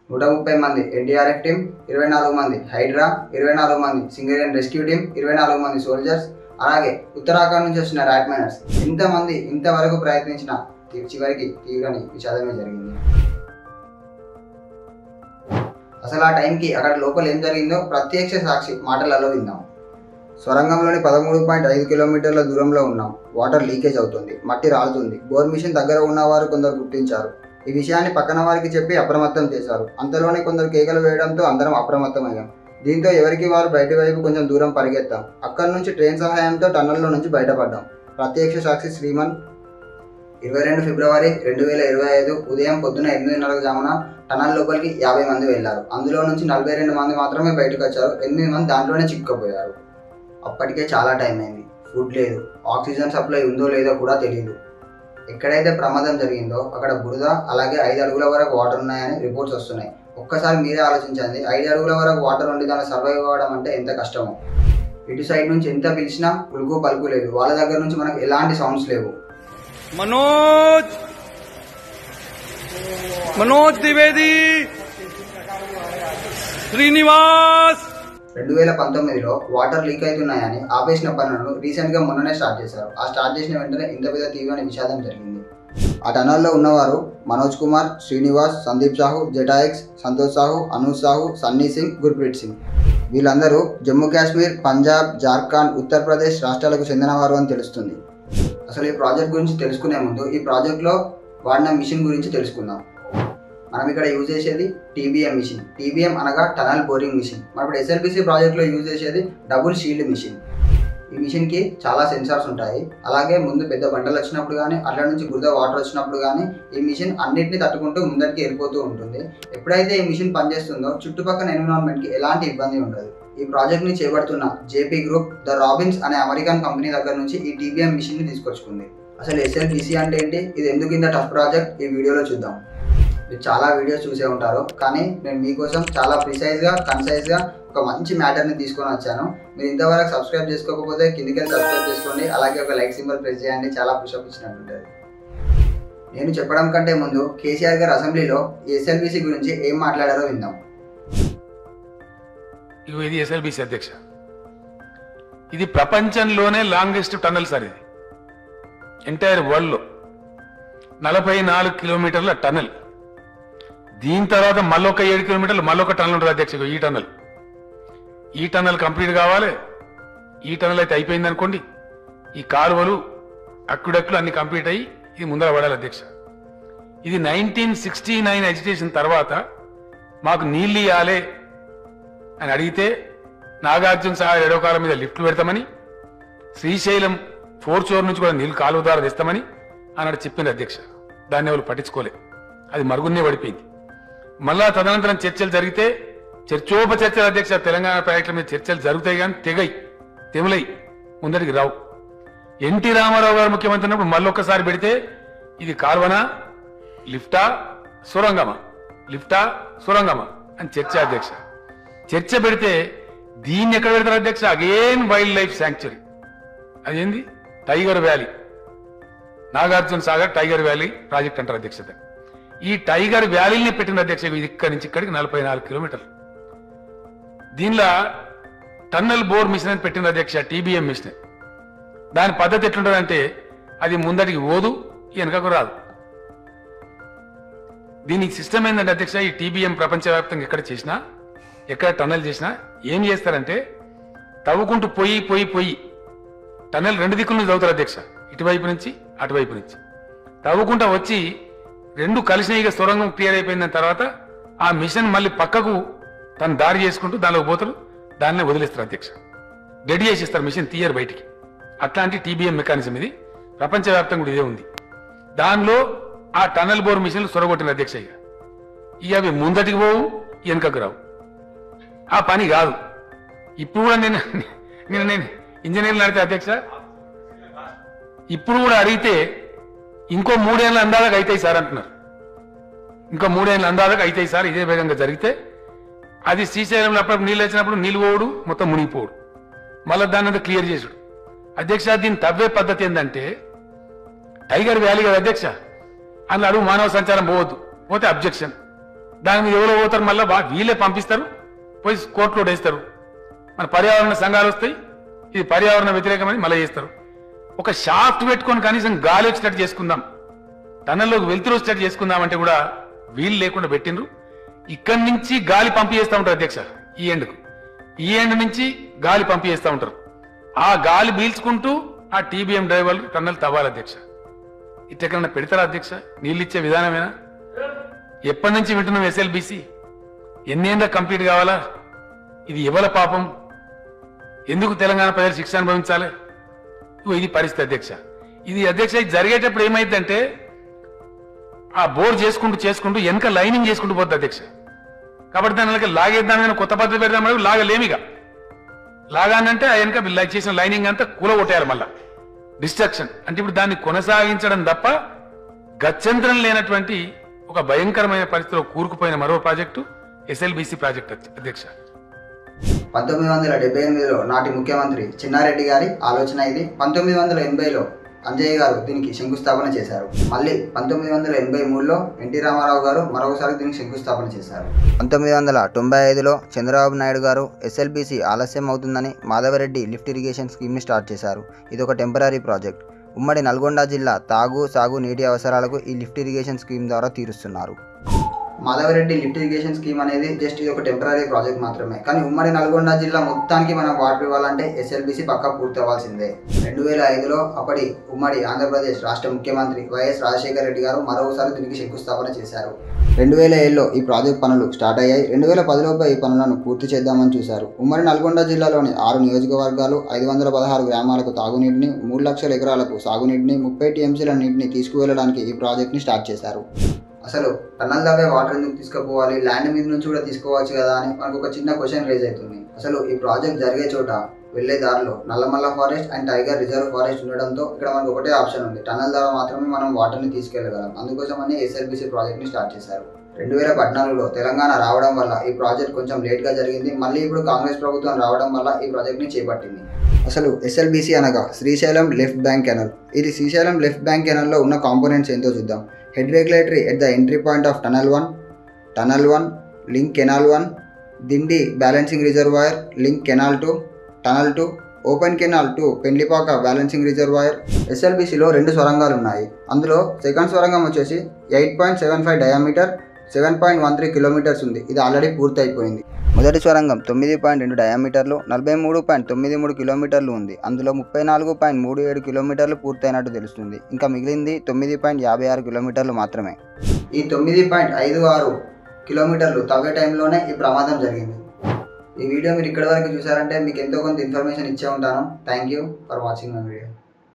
130 మంది NDRF team, 24 మంది హైడ్రా, 24 మంది సింగరేన్ రెస్క్యూ టీం, 24 మంది సోల్జర్స్, అలాగే ఉత్తరాఖండ్ నుంచి వచ్చిన ర్యాట్ మైనర్స్ ఇంతమంది ఇంతవరకు ప్రయత్నించిన చివరికి తీవ్రని విషాదమే జరిగింది. అసలు ఆ టైంకి అక్కడ లోపల ఏం జరిగిందో ప్రత్యక్ష సాక్షి మాటలలో విందాం. సొరంగంలోని 13.5 కిలోమీటర్ల దూరంలో ఉన్నాం. వాటర్ లీకేజ్ అవుతుంది, మట్టి రాలుతుంది. బోర్ మిషన్ దగ్గర ఉన్నవారు కొందరు గుర్తించారు. ఈ విషయాన్ని పక్కన వారికి చెప్పి అప్రమత్తం చేశారు. అంతలోనే కొందరు కేకలు వేయడంతో అందరం అప్రమత్తమయ్యాం. దీంతో ఎవరికి వారు బయటి వైపు కొంచెం దూరం పరిగెత్తాం. అక్కడి నుంచి ట్రైన్ సహాయంతో టన్నల్లో నుంచి బయటపడ్డాం. ప్రత్యక్ష సాక్షి శ్రీమన్ 22 ఫిబ్రవరి 2025 ఉదయం పొద్దున 8:30 జామున టన్నల్ లోపలికి 50 మంది వెళ్లారు. అందులో నుంచి 42 మంది మాత్రమే బయటకు వచ్చారు. 8 మంది దాంట్లోనే చిక్కుకుపోయారు. అప్పటికే చాలా టైం అయింది. ఫుడ్ లేదు, ఆక్సిజన్ సప్లై ఉందో లేదో కూడా తెలియదు. ఎక్కడైతే ప్రమాదం జరిగిందో అక్కడ బురద, అలాగే 5 అడుగుల వరకు వాటర్ ఉన్నాయని రిపోర్ట్స్ వస్తున్నాయి. ఒక్కసారి మీరే ఆలోచించండి, 5 అడుగుల వరకు వాటర్ ఉండి దాన్ని సర్వైవ్ అవ్వడం అంటే ఎంత కష్టమో. ఇటు సైడ్ నుంచి ఎంత పిలిచినా ఉలుకు పలుకు లేదు. వాళ్ళ దగ్గర నుంచి మనకు ఎలాంటి సౌండ్స్ లేవు. మనోజ్ ద్వివేది, శ్రీనివాస్ 2019లో వాటర్ లీక్ అవుతున్నాయని ఆపేసిన పనులను రీసెంట్గా మొన్ననే స్టార్ట్ చేశారు. ఆ స్టార్ట్ చేసిన వెంటనే ఇంత పెద్ద తీవ్రమైన విషాదం జరిగింది. ఆ టనల్లో ఉన్నవారు మనోజ్ కుమార్, శ్రీనివాస్, సందీప్ సాహు, జటాఎక్స్, సంతోష్ సాహు, అనూజ్ సాహు, సన్నీ సింగ్, గుర్ప్రీత్ సింగ్. వీళ్ళందరూ జమ్మూ కాశ్మీర్, పంజాబ్, జార్ఖండ్, ఉత్తరప్రదేశ్ రాష్ట్రాలకు చెందినవారు అని తెలుస్తుంది. అసలు ఈ ప్రాజెక్ట్ గురించి తెలుసుకునే ముందు ఈ ప్రాజెక్ట్లో వాడిన మిషన్ గురించి తెలుసుకుందాం. మనం ఇక్కడ యూజ్ చేసేది టీబీఎం మిషన్. టీబీఎం అనగా టనల్ బోరింగ్ మిషన్. మనం ఇప్పుడు ఎస్ఎల్బిసి ప్రాజెక్ట్లో యూజ్ చేసేది డబుల్ షీల్డ్ మిషన్. ఈ మిషన్కి చాలా సెన్సార్స్ ఉంటాయి. అలాగే ముందు పెద్ద బండలు వచ్చినప్పుడు కానీ, అట్లా నుంచి బురద వాటర్ వచ్చినప్పుడు కానీ ఈ మిషన్ అన్నింటినీ తట్టుకుంటూ ముందరికి వెళ్ళిపోతూ ఉంటుంది. ఎప్పుడైతే ఈ మిషన్ పనిచేస్తుందో చుట్టుపక్కల ఎన్విరాన్మెంట్కి ఎలాంటి ఇబ్బంది ఉండదు. ఈ ప్రాజెక్ట్ని చేపడుతున్న జేపీ గ్రూప్ ద రాబిన్స్ అనే అమెరికన్ కంపెనీ దగ్గర నుంచి ఈ టీబీఎం మిషన్ని తీసుకొచ్చుకుంది. అసలు ఎస్ఎల్బిసి అంటే ఏంటి, ఇది ఎందుకు ఇంత టఫ్ ప్రాజెక్ట్, ఈ వీడియోలో చూద్దాం. మీరు చాలా వీడియోస్ చూసే ఉంటారు, కానీ నేను మీకోసం చాలా ప్రిసైజ్గా, కన్సైజ్గా ఒక మంచి మ్యాటర్ని తీసుకొని వచ్చాను. మీరు ఇంతవరకు సబ్స్క్రైబ్ చేసుకోకపోతే కిందికి సబ్స్క్రైబ్ చేసుకోండి. అలాగే ఒక లైక్ సింబల్ ప్రెస్ చేయండి, చాలా పుషప్ ఇచ్చినట్టుంటుంది. నేను చెప్పడం కంటే ముందు కేసీఆర్ గారు అసెంబ్లీలో ఎస్ఎల్బిసి గురించి ఏం మాట్లాడారో విందాం. ఇది ఎస్ఎల్బిసి అధ్యక్ష, ఇది ప్రపంచంలోనే లాంగెస్ట్ టన్నల్ సార్. ఇది ఎంటైర్ వరల్డ్లో 44 కిలోమీటర్ల టన్నల్. దీని తర్వాత మళ్ళొక 7 కిలోమీటర్లు మళ్ళొక టన్నల్ ఉంటుంది అధ్యక్ష. ఈ టన్నల్ కంప్లీట్ కావాలి. ఈ టన్నల్ అయితే అయిపోయింది అనుకోండి, ఈ కాలువలు అక్కుడక్కులు అన్ని కంప్లీట్ అయ్యి ఇది ముందర పడాలి అధ్యక్ష. ఇది 1969 ఎజిటేషన్ తర్వాత మాకు నీళ్ళు ఇవ్వాలి అని అడిగితే నాగార్జున సాగర్ ఎడవకాల మీద లిఫ్ట్లు పెడతామని, శ్రీశైలం 4 చోర్ నుంచి కూడా నీళ్ళు కాలువ ద్వారా తెస్తామని అన్నాడు చెప్పింది అధ్యక్ష. దాన్ని ఎవరు పట్టించుకోలే, అది మరుగున్నే పడిపోయింది. మళ్ళా తదనంతరం చర్చలు జరిగితే చర్చోపచర్చలు అధ్యక్ష. తెలంగాణ ప్రాజెక్టుల మీద చర్చలు జరుగుతాయి కానీ తెములై ముందరికి రావు. ఎన్టీ రామారావు గారు ముఖ్యమంత్రి ఉన్నప్పుడు మళ్ళొక్కసారి పెడితే ఇది కాల్వనా, లిఫ్టా, సొరంగమా, లిఫ్టా, సొరంగమా అని చర్చ అధ్యక్ష. చర్చ పెడితే దీన్ని ఎక్కడ పెడతారు అధ్యక్ష? Again wildlife sanctuary. అదేంది tiger valley, Nagarjuna Sagar tiger valley project అంటారు అధ్యక్ష. ఈ టైగర్ వ్యాలీని పెట్టిన అధ్యక్ష. ఇది ఇక్కడి నుంచి ఇక్కడికి 44 కిలోమీటర్లు. దీనిలో టన్నల్ బోర్ మిషన్ అని పెట్టిన అధ్యక్ష, టీబీఎం మిషన్. దాని పద్ధతి ఎట్లుంటుందంటే అది ముందటికి పోదు, వెనకకు రాదు. దీనికి సిస్టమ్ ఏంటంటే అధ్యక్ష, ఈ టీబీఎం ప్రపంచవ్యాప్తంగా ఎక్కడ చేసినా, ఎక్కడ టన్నల్ చేసినా ఏం చేస్తారంటే తవ్వుకుంటూ పోయి టన్నల్ 2 దిక్కుల నుంచి తవ్వుతారు అధ్యక్ష. ఇటువైపు నుంచి అటువైపు నుంచి తవ్వుకుంటా వచ్చి 2 కలిసిన ఇక సొరంగం క్లియర్ అయిపోయిన తర్వాత ఆ మిషన్ మళ్ళీ పక్కకు తను దారి చేసుకుంటూ దానిలోకి పోతారు, దాన్నే వదిలేస్తారు అధ్యక్ష. డెడ్ చేసిస్తారు, మిషన్ తీయరు బయటికి. అట్లాంటి టీబీఎం మెకానిజం ఇది. ప్రపంచవ్యాప్తంగా కూడా ఇదే ఉంది. దానిలో ఆ టన్నల్ బోర్ మిషన్లు సొరగొట్టిన అధ్యక్ష. ఇక అవి ముందటికి పోవు, వెనుకకు రావు. ఆ పని కాదు. ఇప్పుడు కూడా నేను ఇంజనీర్లు నడితే అధ్యక్ష, ఇప్పుడు కూడా అడిగితే ఇంకో 3 ఏళ్ళ అందాలకు అవుతాయి సార్ అంటున్నారు. ఇంకో 3 ఏళ్ళ అందాలకు అవుతాయి సార్ ఇదే వేగంగా జరిగితే. అది శ్రీశైలంలో అప్పుడు నీళ్ళు వచ్చినప్పుడు నీళ్ళు పోవుడు, మొత్తం మునిగిపోవుడు, మళ్ళీ దాన్ని అంతా క్లియర్ చేసుడు అధ్యక్ష. దీన్ని తవ్వే పద్ధతి ఏంటంటే టైగర్ వ్యాలీ కదా అధ్యక్ష, అందులో అడుగు మానవ సంచారం పోవద్దు, పోతే అబ్జెక్షన్. దాని మీద ఎవరో పోతారు, మళ్ళీ వీళ్ళే పంపిస్తారు, పోయి కోర్టులో వేస్తారు. మన పర్యావరణ సంఘాలు వస్తాయి, ఇది పర్యావరణ వ్యతిరేకమని మళ్ళీ చేస్తారు. ఒక షాఫ్ట్ పెట్టుకొని కనీసం గాలి వచ్చేటట్టు చేసుకుందాం, టన్నల్లోకి వెళ్తురు వచ్చేటట్టు చేసుకుందాం అంటే కూడా వీళ్ళు లేకుండా పెట్టిండ్రు. ఇక్కడి నుంచి గాలి పంపి చేస్తూ ఉంటారు అధ్యక్ష, ఈ ఎండ్ నుంచి గాలి పంపి చేస్తూ ఉంటారు. ఆ గాలి పీల్చుకుంటూ ఆ టీబీఎం డ్రైవర్లు టన్నల్ తవ్వాలి అధ్యక్ష. ఇట్టెక్కడన్నా పెడతారా అధ్యక్ష? నీళ్ళు ఇచ్చే విధానమేనా? ఎప్పటి నుంచి వింటున్నాం ఎస్ఎల్బిసి? ఎన్నేందా కంప్లీట్ కావాలా? ఇది ఎవల పాపం? ఎందుకు తెలంగాణ ప్రజలు శిక్ష అనుభవించాలి? ఇది పరిస్థితి అధ్యక్ష. ఇది అధ్యక్ష ఇది జరిగేటప్పుడు ఏమైందంటే ఆ బోర్ చేసుకుంటూ వెనక లైనింగ్ చేసుకుంటూ పోద్ది అధ్యక్ష. కాబట్టి దాని లాగేద్దామని కొత్త పద్ధతి పెడదామని లాగలేమిగా. లాగానంటే ఆ వెనక చేసిన లైనింగ్ అంతా కూలగొట్టారు, మళ్ళా డిస్ట్రక్షన్. అంటే ఇప్పుడు దాన్ని కొనసాగించడం తప్ప గత్యంతరం లేనటువంటి ఒక భయంకరమైన పరిస్థితిలో కూరుకుపోయిన మరో ప్రాజెక్టు ఎస్ఎల్బిసి ప్రాజెక్ట్ అధ్యక్ష. 1978లో నాటి ముఖ్యమంత్రి చిన్నారెడ్డి గారి ఆలోచన ఇది. 1980లో అంజయ్య గారు దీనికి శంకుస్థాపన చేశారు. మళ్ళీ 1983లో ఎన్టీ రామారావు గారు మరొకసారి దీనికి శంకుస్థాపన చేశారు. 1995లో చంద్రబాబు నాయుడు గారు ఎస్ఎల్బిసి ఆలస్యం అవుతుందని మాధవరెడ్డి లిఫ్ట్ ఇరిగేషన్ స్కీమ్ని స్టార్ట్ చేశారు. ఇది ఒక టెంపరీ ప్రాజెక్ట్. ఉమ్మడి నల్గొండ జిల్లా సాగు నీటి అవసరాలకు ఈ లిఫ్ట్ ఇరిగేషన్ స్కీమ్ ద్వారా తీరుస్తున్నారు. మాధవరెడ్డి లిఫ్ట్ ఇరిగేషన్ స్కీమ్ అనేది జస్ట్ ఇది ఒక టెంపరీ ప్రాజెక్ట్ మాత్రమే. కానీ ఉమ్మడి నల్గొండ జిల్లా మొత్తానికి మనం వాటర్ ఇవ్వాలంటే ఎస్ఎల్బిసి పక్కా పూర్తి అవ్వాల్సిందే. 2005లో అప్పటి ఉమ్మడి ఆంధ్రప్రదేశ్ రాష్ట్ర ముఖ్యమంత్రి వైఎస్ రాజశేఖర రెడ్డి గారు మరోసారి దీనికి శంకుస్థాపన చేశారు. 2007లో ఈ ప్రాజెక్ట్ పనులు స్టార్ట్ అయ్యాయి. 2010లోపై ఈ పనులను పూర్తి చేద్దామని చూశారు. ఉమ్మడి నల్గొండ జిల్లాలోని 6 నియోజకవర్గాలు 516 గ్రామాలకు తాగునీటిని, 3 లక్షల ఎకరాలకు సాగునీటిని, 30 టీఎంసీల నీటిని తీసుకువెళ్ళడానికి ఈ ప్రాజెక్ట్ని స్టార్ట్ చేశారు. అసలు టన్నల్ దాకా వాటర్ ఎందుకు తీసుకుపోవాలి, ల్యాండ్ మీద నుంచి కూడా తీసుకోవచ్చు కదా అని మనకు ఒక చిన్న క్వశ్చన్ రేజ్ అవుతుంది. అసలు ఈ ప్రాజెక్ట్ జరిగే చోట వెళ్లే దారిలో Nallamala forest and tiger reserve forest ఉండడంతో ఇక్కడ మనకు ఒకటే ఆప్షన్ ఉంది, టన్నల్ ద్వారా మాత్రమే మనం వాటర్ని తీసుకెళ్లగలం. అందుకోసమని ఎస్ఎల్బిసి ప్రాజెక్ట్ని స్టార్ట్ చేశారు. 2014లో తెలంగాణ రావడం వల్ల ఈ ప్రాజెక్ట్ కొంచెం లేట్గా జరిగింది. మళ్ళీ ఇప్పుడు కాంగ్రెస్ ప్రభుత్వం రావడం వల్ల ఈ ప్రాజెక్ట్ని చేపట్టింది. అసలు ఎస్ఎల్బిసి అనగా శ్రీశైలం లెఫ్ట్ బ్యాంక్ కెనాల్. ఇది శ్రీశైలం లెఫ్ట్ బ్యాంక్ కెనాల్లో ఉన్న కాంపోనెంట్స్ ఏంటో చూద్దాం. Head regulatory at the entry point of tunnel 1 link canal 1, Dindi balancing reservoir link canal 2, tunnel 2, open canal 2 Pendlipaka balancing reservoir. ఎస్ఎల్బిసిలో 2 సొరంగాలు ఉన్నాయి. అందులో సెకండ్ సొరంగం వచ్చేసి 8.75 డయామీటర్, 7.13 కిలోమీటర్స్ ఉంది. ఇది ఆల్రెడీ పూర్తి అయిపోయింది. మొదటి సొరంగం 9.2 డయామీటర్లు, 43.93 కిలోమీటర్లు ఉంది. అందులో 34.37 కిలోమీటర్లు పూర్తయినట్టు తెలుస్తుంది. ఇంకా మిగిలింది 9.56 కిలోమీటర్లు మాత్రమే. ఈ 9.56 కిలోమీటర్లు తవ్వే టైంలోనే ఈ ప్రమాదం జరిగింది. ఈ వీడియో మీరు ఇక్కడి వరకు చూసారంటే మీకు ఎంతో కొంత ఇన్ఫర్మేషన్ ఇచ్చే ఉంటాను. Thank you for watching my video.